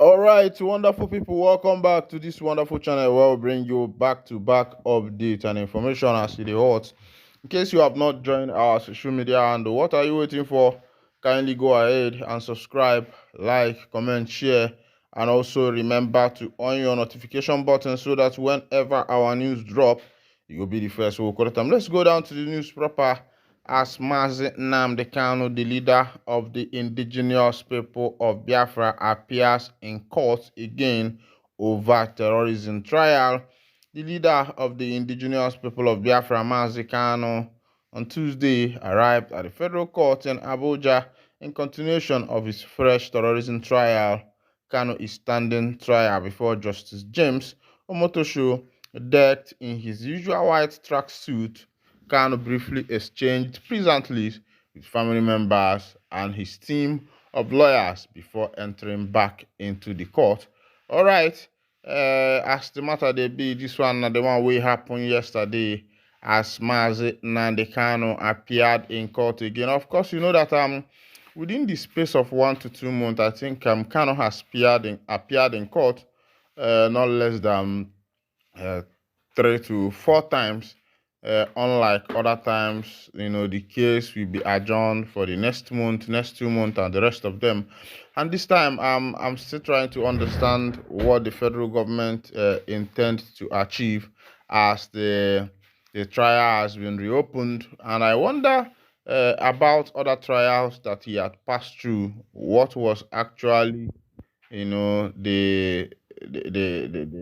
All right, wonderful people, welcome back to this wonderful channel where we bring you back-to-back updates and information as it is hot. In case you have not joined our social media handle, what are you waiting for? Kindly go ahead and subscribe, like, comment, share, and also remember to on your notification button so that whenever our news drop, you will be the first to record them. Let's go down to the news proper. As Mazi Nnamdi, the leader of the indigenous people of Biafra, appears in court again over terrorism trial. The leader of the indigenous people of Biafra, Mazi on Tuesday arrived at the federal court in Abuja in continuation of his fresh terrorism trial. Kanu is standing trial before Justice James Omotosho, decked in his usual white tracksuit. Kanu briefly exchanged pleasantries with family members and his team of lawyers before entering back into the court. All right, as the matter they be, this one the one we happened yesterday as Mazi Nnamdi Kanu appeared in court again. Of course, you know that within the space of 1 to 2 months, I think Kanu has appeared in court not less than 3 to 4 times. Unlike other times, the case will be adjourned for the next month, next 2 months, and the rest of them. And this time, I'm still trying to understand what the federal government intends to achieve as the trial has been reopened. And I wonder about other trials that he had passed through. What was actually, the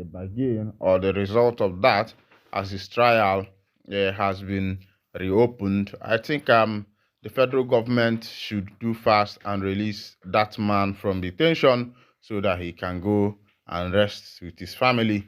bargain or the result of that as his trial has been reopened. I think the federal government should do fast and release that man from detention so that he can go and rest with his family.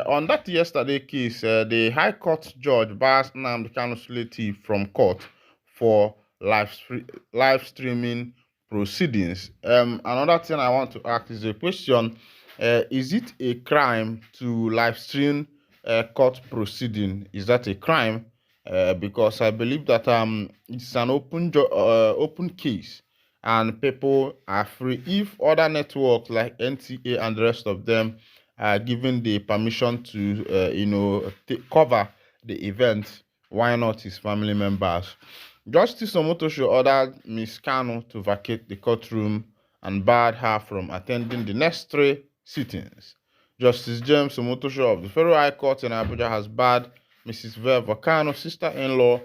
On that yesterday case, the High Court judge bars Nnamdi Kanu's relative from court for live streaming proceedings. Another thing I want to ask is a question: is it a crime to live stream court proceeding? Is that a crime? Because I believe that it's an open case, and people are free. If other networks like NTA and the rest of them are given the permission to cover the event, why not his family members? Justice Omotosho ordered Ms. Kanu to vacate the courtroom and barred her from attending the next 3 sittings. Justice James Omotosho of the Federal High Court in Abuja has barred Mrs. Verva Kanu's sister-in-law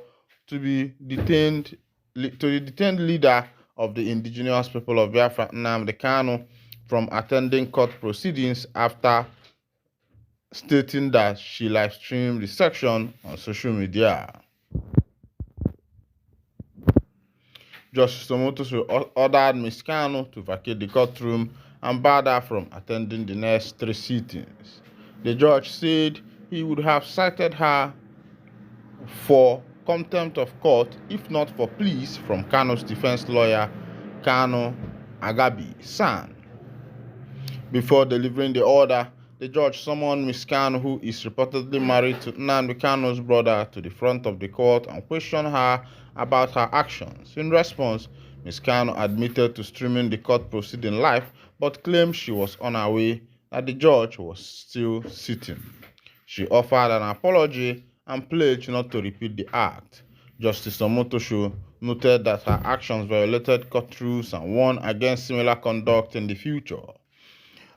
to the detained leader of the indigenous people of Biafra, Nnamdi Kanu, from attending court proceedings after stating that she live streamed the section on social media. Justice Omotoso ordered Ms. Kanu to vacate the courtroom and barred her from attending the next 3 sittings. The judge said he would have cited her for contempt of court if not for pleas from Kanu's defense lawyer, Kanu Agabi San. Before delivering the order, the judge summoned Ms. Kanu, who is reportedly married to Nnamdi Kanu's brother, to the front of the court and questioned her about her actions. In response, Ms. Kanu admitted to streaming the court proceeding live, but claimed she was unaware that the judge was still sitting. She offered an apology and pledged not to repeat the act. Justice Omotosho noted that her actions violated court rules and warned against similar conduct in the future.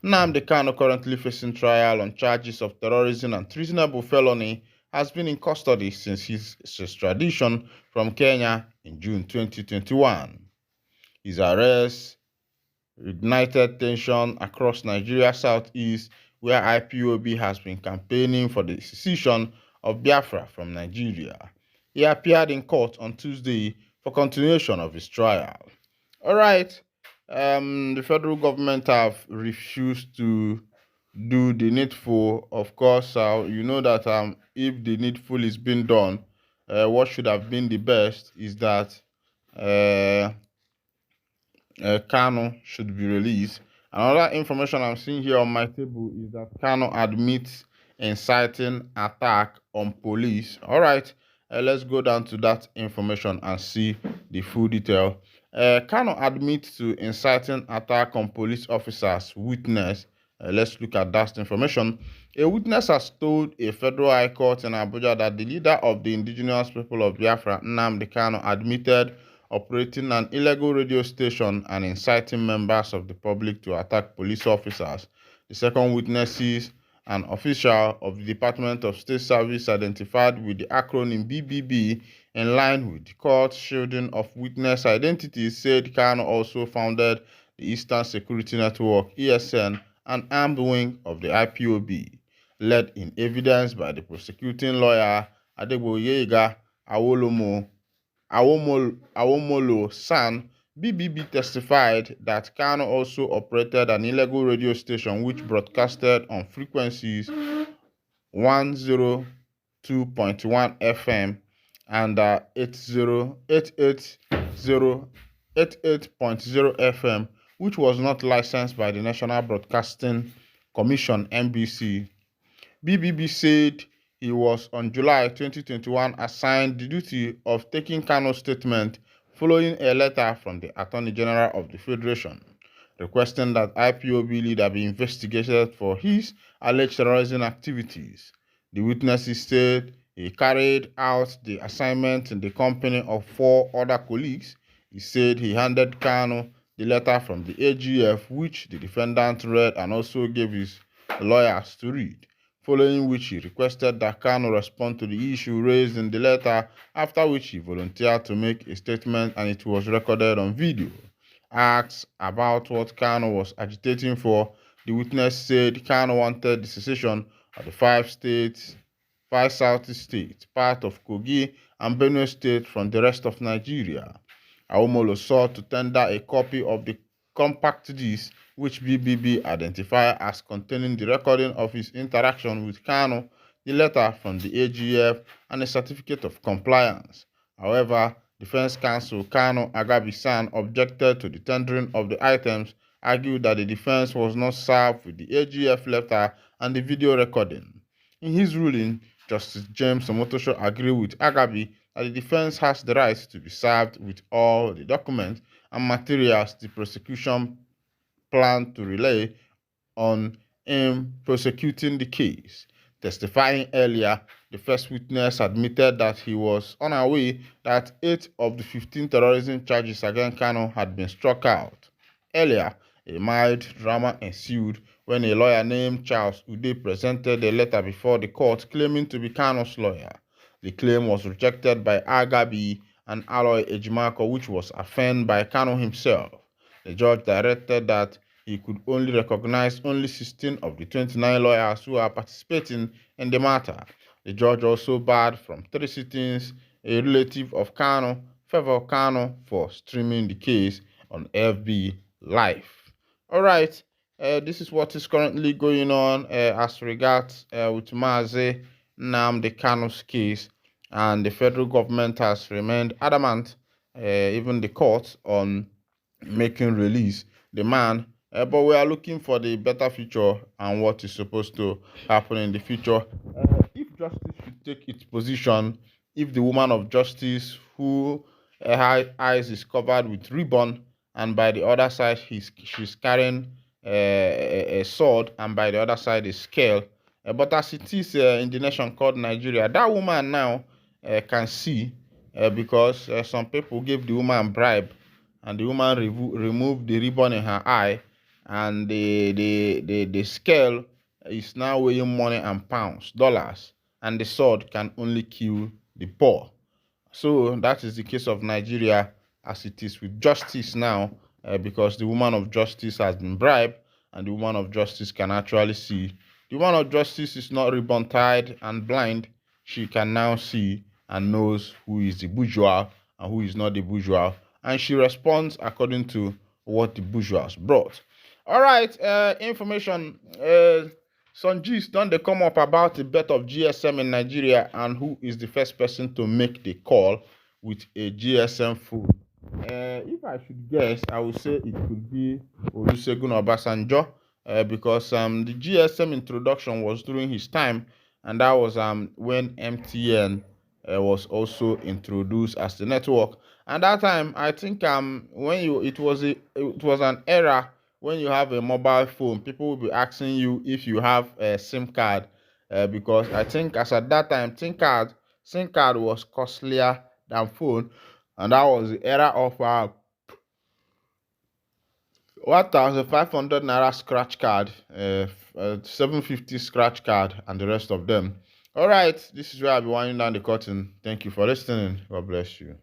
Nnamdi Kanu, currently facing trial on charges of terrorism and treasonable felony, has been in custody since his extradition from Kenya in June 2021. His arrest ignited tension across Nigeria's southeast, where IPOB has been campaigning for the secession of Biafra from Nigeria. He appeared in court on Tuesday for continuation of his trial. All right. The federal government have refused to do the needful. Of course, you know that if the needful is being done, what should have been the best is that Kanu should be released. Another information I'm seeing here on my table is that Kanu admits inciting attack on police. All right, let's go down to that information and see the full detail. Kanu admits to inciting attack on police officers. Witness. Let's look at that information. A witness has told a federal high court in Abuja that the leader of the indigenous people of Biafra, Nnamdi Kanu, admitted operating an illegal radio station and inciting members of the public to attack police officers. The second witness is an official of the Department of State Service identified with the acronym BBB in line with the court's shielding of witness identities, said Kanu also founded the Eastern Security Network (ESN), an armed wing of the IPOB, led in evidence by the prosecuting lawyer Adegboyega Awomolo San. BBB testified that Kanu also operated an illegal radio station which broadcasted on frequencies 102.1 FM and 88.0 FM, which was not licensed by the National Broadcasting Commission (NBC). BBB said he was on July 2021 assigned the duty of taking Kanu's statement following a letter from the Attorney General of the Federation requesting that IPOB leader be investigated for his alleged terrorism activities. The witnesses said he carried out the assignment in the company of 4 other colleagues. He said he handed Kanu the letter from the AGF, which the defendant read and also gave his lawyers to read, following which he requested that Kanu respond to the issue raised in the letter, after which he volunteered to make a statement and it was recorded on video. Asked about what Kanu was agitating for, the witness said Kanu wanted the secession of the 5 southeast states, part of Kogi and Benue State, from the rest of Nigeria. Awomolo sought to tender a copy of the compact disc, which BBB identified as containing the recording of his interaction with Kanu, the letter from the AGF, and a certificate of compliance. However, Defense Counsel Kanu Agabi-san objected to the tendering of the items, argued that the defense was not served with the AGF letter and the video recording. In his ruling, Justice James Omotosho agreed with Agabi that the defense has the right to be served with all the documents and materials the prosecution planned to rely on in prosecuting the case. Testifying earlier, the first witness admitted that he was unaware that 8 of the 15 terrorism charges against Kanu had been struck out. Earlier, a mild drama ensued when a lawyer named Charles Ude presented a letter before the court claiming to be Kanu's lawyer. The claim was rejected by Agabi and Aloy Ejimako, which was affirmed by Kanu himself. The judge directed that he could only recognize only 16 of the 29 lawyers who are participating in the matter. The judge also barred from 3 sittings a relative of Kanu, Favor Kanu, for streaming the case on FB Live. All right, this is what is currently going on as regards with Mazi Nnamdi Kanu's case, and the federal government has remained adamant, even the court, on making release the man. But we are looking for the better future and what is supposed to happen in the future. If justice should take its position, if the woman of justice who her eyes is covered with ribbon and by the other side she's carrying a sword and by the other side a scale, but as it is in the nation called Nigeria, that woman now can see, because some people gave the woman bribe and the woman removed the ribbon in her eye, and the scale is now weighing money and pounds, dollars, and the sword can only kill the poor. So that is the case of Nigeria as it is with justice now, because the woman of justice has been bribed and the woman of justice can actually see. The woman of justice is not ribbon tied and blind. She can now see and knows who is the bourgeois and who is not the bourgeois, and she responds according to what the bourgeois brought. All right, information. Some gist don't they come up about the birth of GSM in Nigeria and who is the first person to make the call with a GSM phone. If I should guess, I would say it could be Olusegun Obasanjo, because the GSM introduction was during his time, and that was when MTN was also introduced as the network. And that time, I think when you it was an era when you have a mobile phone, people will be asking you if you have a SIM card, because I think as at that time, SIM card was costlier than phone, and that was the era of 1,500 naira scratch card, 750 scratch card, and the rest of them. All right, this is where I'll be winding down the curtain. Thank you for listening. God bless you.